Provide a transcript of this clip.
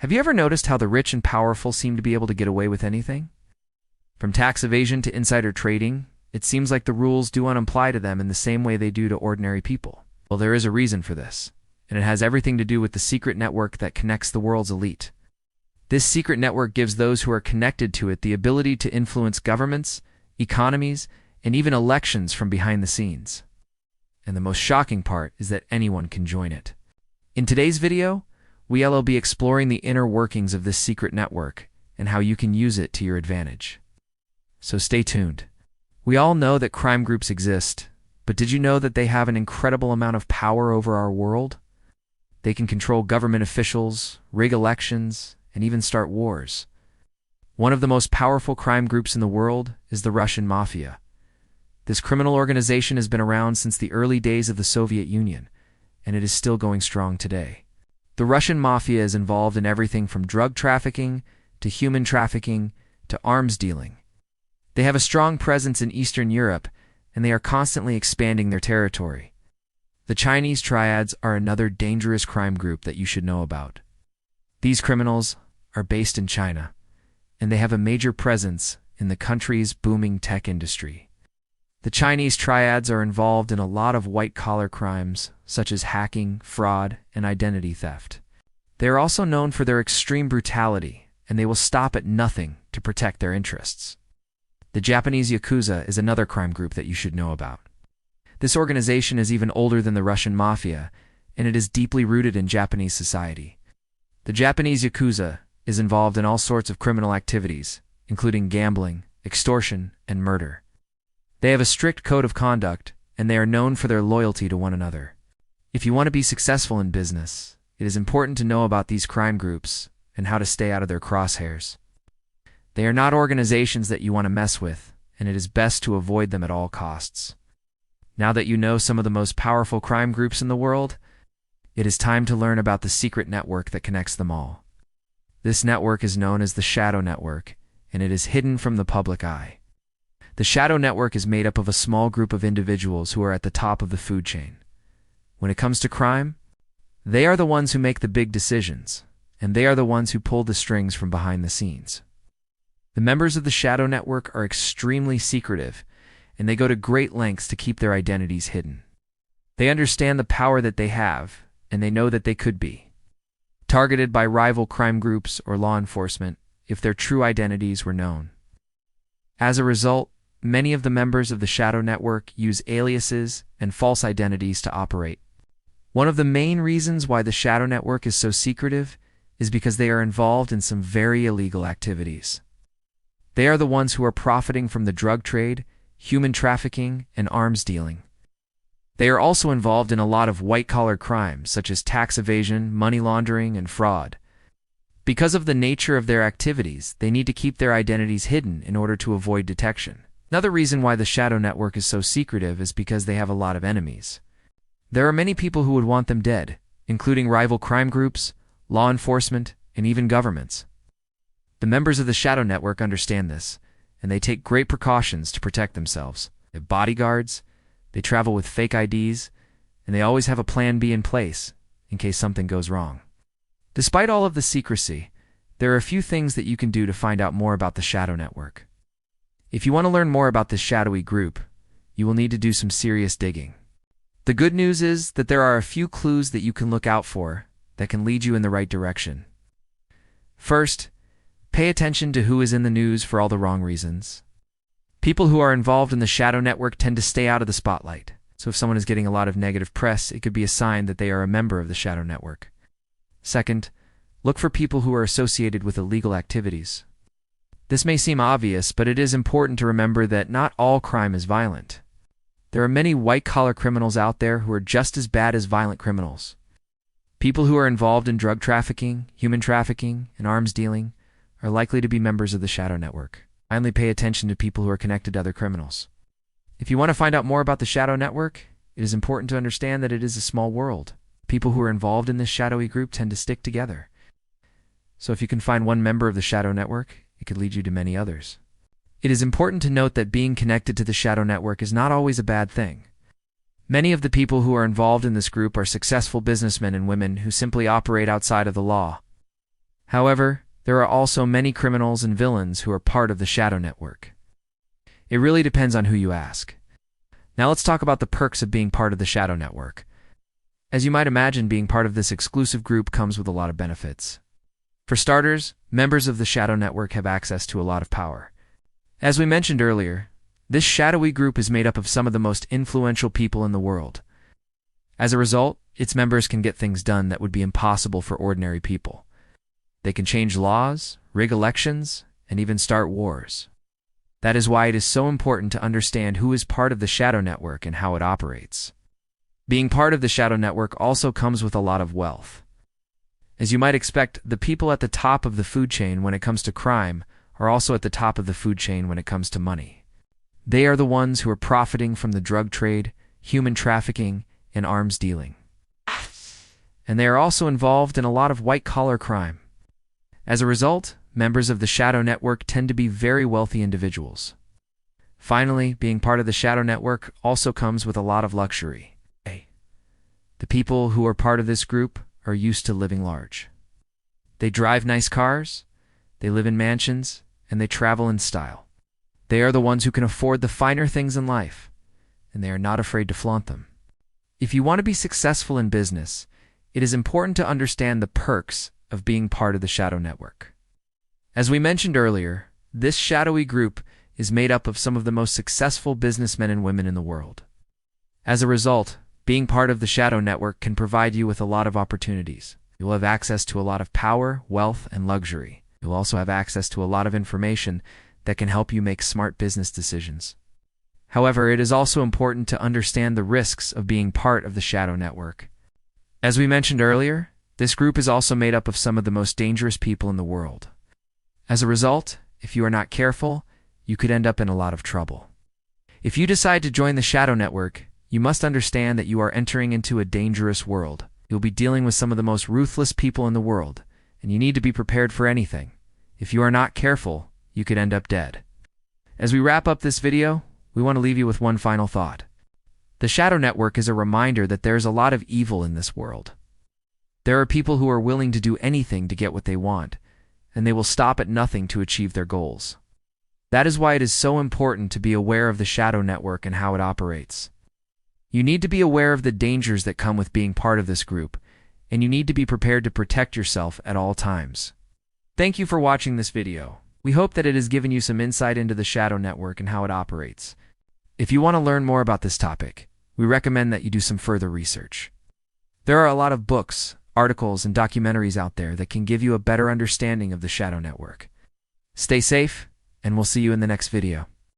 Have you ever noticed how the rich and powerful seem to be able to get away with anything? From tax evasion to insider trading, it seems like the rules do not apply to them in the same way they do to ordinary people. Well, there is a reason for this, and it has everything to do with the secret network that connects the world's elite. This secret network gives those who are connected to it the ability to influence governments, economies, and even elections from behind the scenes. And the most shocking part is that anyone can join it. In today's video, we'll be exploring the inner workings of this secret network and how you can use it to your advantage. So stay tuned. We all know that crime groups exist, but did you know that they have an incredible amount of power over our world? They can control government officials, rig elections, and even start wars. One of the most powerful crime groups in the world is the Russian Mafia. This criminal organization has been around since the early days of the Soviet Union, and it is still going strong today. The Russian Mafia is involved in everything from drug trafficking to human trafficking to arms dealing. They have a strong presence in Eastern Europe, and they are constantly expanding their territory. The Chinese triads are another dangerous crime group that you should know about. These criminals are based in China, and they have a major presence in the country's booming tech industry. The Chinese triads are involved in a lot of white-collar crimes, such as hacking, fraud, and identity theft. They are also known for their extreme brutality, and they will stop at nothing to protect their interests. The Japanese Yakuza is another crime group that you should know about. This organization is even older than the Russian Mafia, and it is deeply rooted in Japanese society. The Japanese Yakuza is involved in all sorts of criminal activities, including gambling, extortion, and murder. They have a strict code of conduct, and they are known for their loyalty to one another. If you want to be successful in business, it is important to know about these crime groups and how to stay out of their crosshairs. They are not organizations that you want to mess with, and it is best to avoid them at all costs. Now that you know some of the most powerful crime groups in the world, it is time to learn about the secret network that connects them all. This network is known as the Shadow Network, and it is hidden from the public eye. The Shadow Network is made up of a small group of individuals who are at the top of the food chain. When it comes to crime, they are the ones who make the big decisions, and they are the ones who pull the strings from behind the scenes. The members of the Shadow Network are extremely secretive, and they go to great lengths to keep their identities hidden. They understand the power that they have, and they know that they could be targeted by rival crime groups or law enforcement if their true identities were known. As a result, many of the members of the Shadow Network use aliases and false identities to operate. One of the main reasons why the Shadow Network is so secretive is because they are involved in some very illegal activities. They are the ones who are profiting from the drug trade, human trafficking, and arms dealing. They are also involved in a lot of white-collar crimes, such as tax evasion, money laundering, and fraud. Because of the nature of their activities, they need to keep their identities hidden in order to avoid detection. Another reason why the Shadow Network is so secretive is because they have a lot of enemies. There are many people who would want them dead, including rival crime groups, law enforcement, and even governments. The members of the Shadow Network understand this, and they take great precautions to protect themselves. They have bodyguards, they travel with fake IDs, and they always have a plan B in place in case something goes wrong. Despite all of the secrecy, there are a few things that you can do to find out more about the Shadow Network. If you want to learn more about this shadowy group, you will need to do some serious digging. The good news is that there are a few clues that you can look out for that can lead you in the right direction. First, pay attention to who is in the news for all the wrong reasons. People who are involved in the Shadow Network tend to stay out of the spotlight, so if someone is getting a lot of negative press, it could be a sign that they are a member of the Shadow Network. Second, look for people who are associated with illegal activities. This may seem obvious, but it is important to remember that not all crime is violent. There are many white-collar criminals out there who are just as bad as violent criminals. People who are involved in drug trafficking, human trafficking, and arms dealing are likely to be members of the Shadow Network. Finally, pay attention to people who are connected to other criminals. If you want to find out more about the Shadow Network, it is important to understand that it is a small world. People who are involved in this shadowy group tend to stick together. So if you can find one member of the Shadow Network, it could lead you to many others. It is important to note that being connected to the Shadow Network is not always a bad thing. Many of the people who are involved in this group are successful businessmen and women who simply operate outside of the law. However, there are also many criminals and villains who are part of the shadow network. It really depends on who you ask. Now let's talk about the perks of being part of the shadow network. As you might imagine, being part of this exclusive group comes with a lot of benefits. For starters, members of the shadow network have access to a lot of power. As we mentioned earlier, this shadowy group is made up of some of the most influential people in the world. As a result, its members can get things done that would be impossible for ordinary people. They can change laws, rig elections, and even start wars. That is why it is so important to understand who is part of the shadow network and how it operates. Being part of the shadow network also comes with a lot of wealth. As you might expect, the people at the top of the food chain when it comes to crime are also at the top of the food chain when it comes to money. They are the ones who are profiting from the drug trade, human trafficking, and arms dealing. And they are also involved in a lot of white-collar crime. As a result, members of the shadow network tend to be very wealthy individuals. Finally, being part of the shadow network also comes with a lot of luxury. The people who are part of this group are used to living large. They drive nice cars, they live in mansions, and they travel in style. They are the ones who can afford the finer things in life, and they are not afraid to flaunt them. If you want to be successful in business, it is important to understand the perks of being part of the shadow network. As we mentioned earlier, this shadowy group is made up of some of the most successful businessmen and women in the world. As a result, being part of the shadow network can provide you with a lot of opportunities. You'll have access to a lot of power, wealth, and luxury. You'll also have access to a lot of information that can help you make smart business decisions. However, it is also important to understand the risks of being part of the shadow network. As we mentioned earlier, this group is also made up of some of the most dangerous people in the world. As a result, if you are not careful, you could end up in a lot of trouble. If you decide to join the shadow network, you must understand that you are entering into a dangerous world. You'll be dealing with some of the most ruthless people in the world, and you need to be prepared for anything. If you are not careful, you could end up dead. As we wrap up this video, we want to leave you with one final thought. The shadow network is a reminder that there is a lot of evil in this world. There are people who are willing to do anything to get what they want, and they will stop at nothing to achieve their goals. That is why it is so important to be aware of the shadow network and how it operates. You need to be aware of the dangers that come with being part of this group, and you need to be prepared to protect yourself at all times. Thank you for watching this video. We hope that it has given you some insight into the shadow network and how it operates. If you want to learn more about this topic, we recommend that you do some further research. There are a lot of books, articles, and documentaries out there that can give you a better understanding of the shadow network. Stay safe, and we'll see you in the next video.